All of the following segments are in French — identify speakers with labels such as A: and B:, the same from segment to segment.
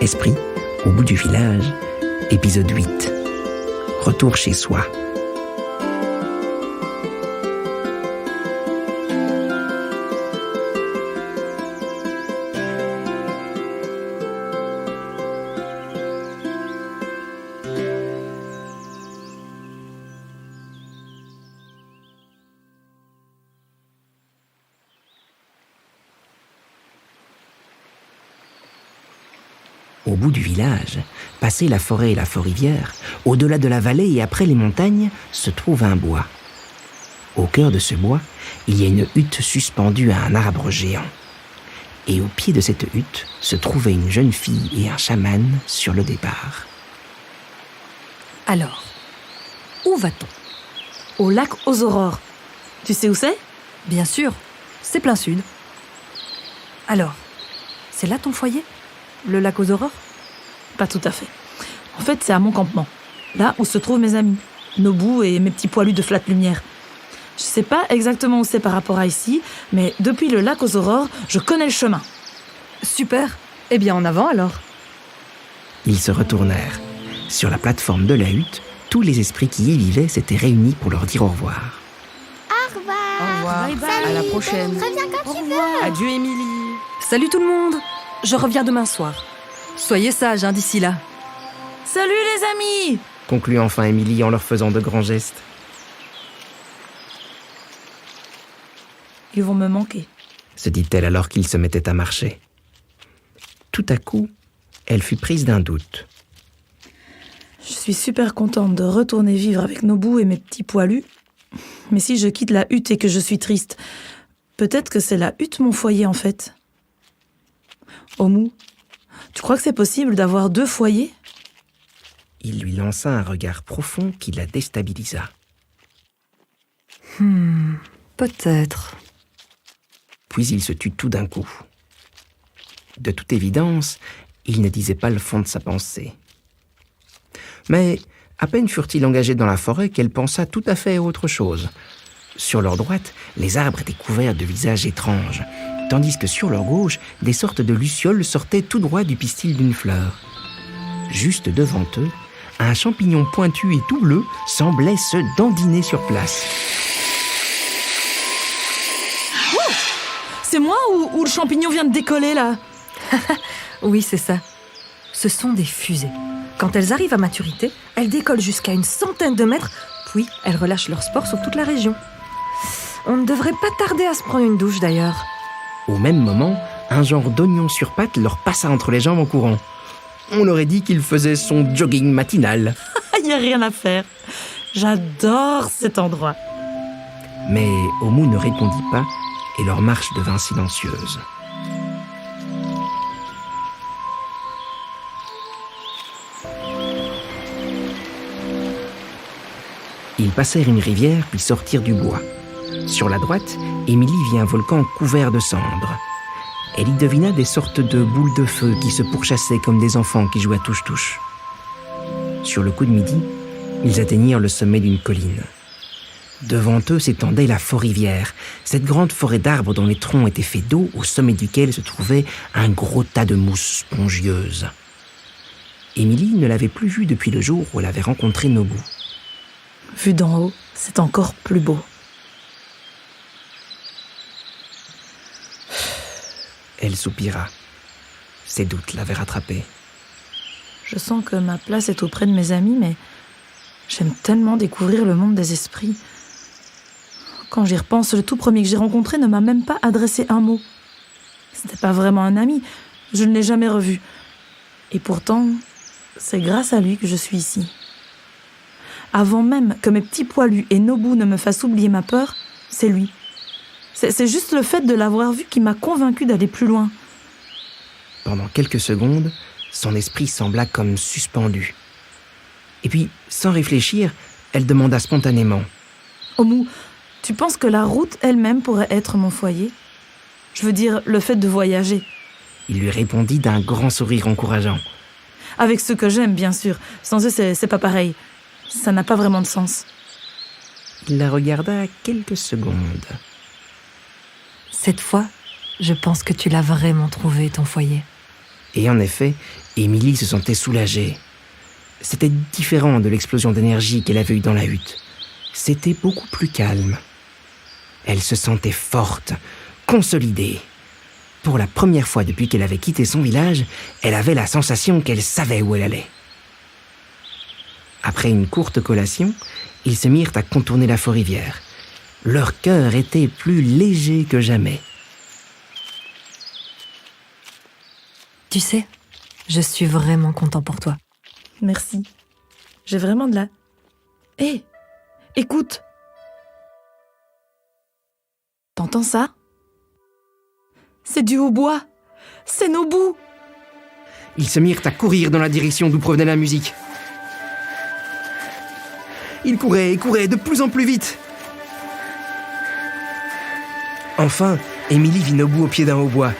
A: Esprit, au bout du village, épisode 8. Retour chez soi. Au bout du village, passé la forêt et la forêt-rivière, au-delà de la vallée et après les montagnes, se trouve un bois. Au cœur de ce bois, il y a une hutte suspendue à un arbre géant. Et au pied de cette hutte se trouvaient une jeune fille et un chaman sur le départ.
B: Alors, où va-t-on ?
C: Au lac aux Aurores. Tu sais où c'est ?
B: Bien sûr, c'est plein sud. Alors, c'est là ton foyer ? Le lac aux Aurores ?
C: Pas tout à fait. En fait, c'est à mon campement. Là où se trouvent mes amis, Nobu et mes petits poilus de Flat Lumière. Je sais pas exactement où c'est par rapport à ici, mais depuis le lac aux Aurores, je connais le chemin.
B: Super. Eh bien, en avant alors.
A: Ils se retournèrent. Sur la plateforme de la hutte, tous les esprits qui y vivaient s'étaient réunis pour leur dire au revoir.
D: Au revoir.
B: Au revoir.
D: Bye bye.
B: À la prochaine.
D: Reviens quand tu veux.
B: Adieu, Émilie. Salut tout le monde. Je reviens demain soir. Soyez sages, d'ici là.
C: Salut les amis !
A: Conclut enfin Émilie en leur faisant de grands gestes.
C: Ils vont me manquer.
A: Se dit-elle alors qu'ils se mettaient à marcher. Tout à coup, elle fut prise d'un doute.
C: Je suis super contente de retourner vivre avec Nobu et mes petits poilus. Mais si je quitte la hutte et que je suis triste, peut-être que c'est la hutte mon foyer en fait. Omu, tu crois que c'est possible d'avoir 2 foyers ?
A: Il lui lança un regard profond qui la déstabilisa.
B: Peut-être.
A: Puis il se tut tout d'un coup. De toute évidence, il ne disait pas le fond de sa pensée. Mais à peine furent-ils engagés dans la forêt qu'elle pensa tout à fait à autre chose. Sur leur droite, les arbres étaient couverts de visages étranges, tandis que sur leur gauche, des sortes de lucioles sortaient tout droit du pistil d'une fleur. Juste devant eux, un champignon pointu et tout bleu semblait se dandiner sur place.
C: C'est moi ou le champignon vient de décoller là ?
B: Oui, c'est ça. Ce sont des fusées. Quand elles arrivent à maturité, elles décollent jusqu'à une centaine de mètres, puis elles relâchent leur spore sur toute la région. On ne devrait pas tarder à se prendre une douche d'ailleurs.
A: Au même moment, un genre d'oignon sur pattes leur passa entre les jambes en courant. On aurait dit qu'il faisait son jogging matinal.
C: Il n'y a rien à faire. J'adore cet endroit.
A: Mais Omu ne répondit pas et leur marche devint silencieuse. Ils passèrent une rivière puis sortirent du bois. Sur la droite, Émilie vit un volcan couvert de cendres. Elle y devina des sortes de boules de feu qui se pourchassaient comme des enfants qui jouent à touche-touche. Sur le coup de midi, ils atteignirent le sommet d'une colline. Devant eux s'étendait la forêt-rivière, cette grande forêt d'arbres dont les troncs étaient faits d'eau, au sommet duquel se trouvait un gros tas de mousse spongieuse. Émilie ne l'avait plus vue depuis le jour où elle avait rencontré Nobu.
C: Vu d'en haut, c'est encore plus beau.
A: Elle soupira. Ses doutes l'avaient rattrapée.
C: Je sens que ma place est auprès de mes amis, mais j'aime tellement découvrir le monde des esprits. Quand j'y repense, le tout premier que j'ai rencontré ne m'a même pas adressé un mot. Ce n'était pas vraiment un ami, je ne l'ai jamais revu. Et pourtant, c'est grâce à lui que je suis ici. Avant même que mes petits poilus et Nobu ne me fassent oublier ma peur, c'est lui. C'est juste le fait de l'avoir vu qui m'a convaincue d'aller plus loin.
A: Pendant quelques secondes, son esprit sembla comme suspendu. Et puis, sans réfléchir, elle demanda spontanément.
C: « Omu, tu penses que la route elle-même pourrait être mon foyer ? Je veux dire, le fait de voyager. »
A: Il lui répondit d'un grand sourire encourageant.
C: « Avec ceux que j'aime, bien sûr. Sans eux, c'est pas pareil. Ça n'a pas vraiment de sens. »
A: Il la regarda quelques secondes.
B: Cette fois, je pense que tu l'as vraiment trouvé, ton foyer.
A: Et en effet, Émilie se sentait soulagée. C'était différent de l'explosion d'énergie qu'elle avait eue dans la hutte. C'était beaucoup plus calme. Elle se sentait forte, consolidée. Pour la première fois depuis qu'elle avait quitté son village, elle avait la sensation qu'elle savait où elle allait. Après une courte collation, ils se mirent à contourner la forêt-rivière. Leur cœur était plus léger que jamais.
B: Tu sais, je suis vraiment content pour toi.
C: Merci. J'ai vraiment de la... Hé, écoute. T'entends ça? C'est du hautbois. C'est nos bouts.
A: Ils se mirent à courir dans la direction d'où provenait la musique. Ils couraient et couraient de plus en plus vite. Enfin, Émilie vit Nobu au pied d'un hautbois.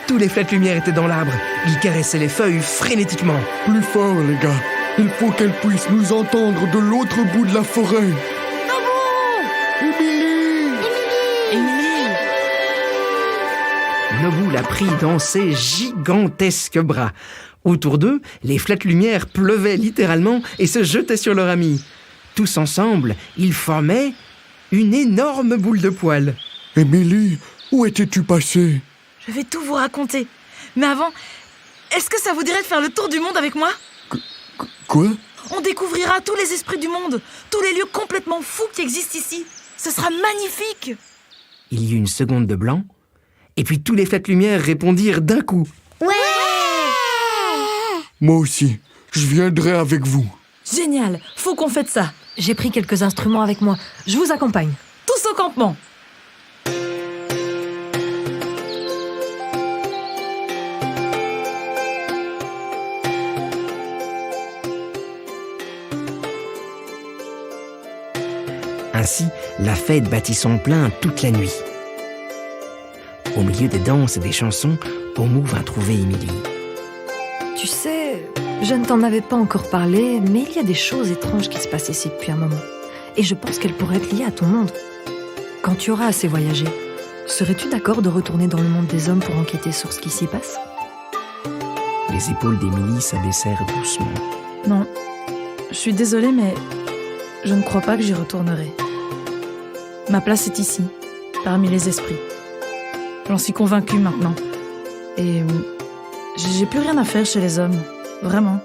A: Tous les flats de lumière étaient dans l'arbre. Ils caressaient les feuilles frénétiquement.
E: Plus fort, les gars. Il faut qu'elle puisse nous entendre de l'autre bout de la forêt.
A: Nobu la prit dans ses gigantesques bras. Autour d'eux, les flats de lumière pleuvaient littéralement et se jetaient sur leur ami. Tous ensemble, ils formaient une énorme boule de poils.
E: Émilie, où étais-tu passée?
C: Je vais tout vous raconter. Mais avant, est-ce que ça vous dirait de faire le tour du monde avec moi?
E: Quoi?
C: On découvrira tous les esprits du monde, tous les lieux complètement fous qui existent ici. Ce sera magnifique.
A: Il y eut une seconde de blanc, et puis tous les flats de lumière répondirent d'un coup.
D: Ouais!
E: Moi aussi, je viendrai avec vous.
C: Génial, faut qu'on fête ça.
B: J'ai pris quelques instruments avec moi. Je vous accompagne.
C: Tous au campement.
A: Ainsi, la fête battit son plein toute la nuit. Au milieu des danses et des chansons, Omu vint trouver Émilie.
B: Tu sais, je ne t'en avais pas encore parlé, mais il y a des choses étranges qui se passent ici depuis un moment. Et je pense qu'elles pourraient être liées à ton monde. Quand tu auras assez voyagé, serais-tu d'accord de retourner dans le monde des hommes pour enquêter sur ce qui s'y passe?
A: Les épaules d'Émilie s'abaissèrent doucement.
C: Non, je suis désolée, mais je ne crois pas que j'y retournerai. Ma place est ici, parmi les esprits. J'en suis convaincue maintenant. Et j'ai plus rien à faire chez les hommes, vraiment.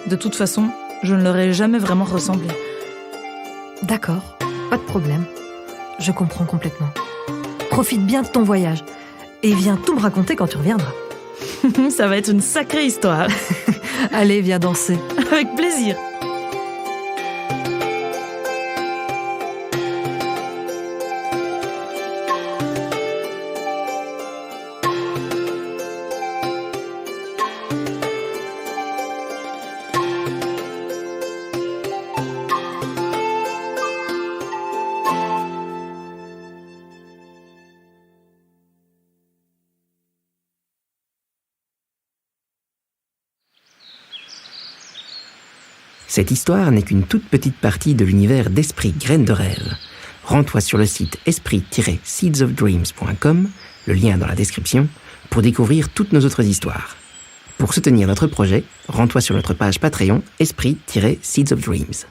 C: De toute façon, je ne leur ai jamais vraiment ressemblé.
B: D'accord, pas de problème. Je comprends complètement. Profite bien de ton voyage et viens tout me raconter quand tu reviendras.
C: Ça va être une sacrée histoire.
B: Allez, viens danser.
C: Avec plaisir.
A: Cette histoire n'est qu'une toute petite partie de l'univers d'Esprit Graines de Rêve. Rends-toi sur le site esprit-seedsofdreams.com, le lien est dans la description, pour découvrir toutes nos autres histoires. Pour soutenir notre projet, rends-toi sur notre page Patreon Esprit-Seeds of Dreams.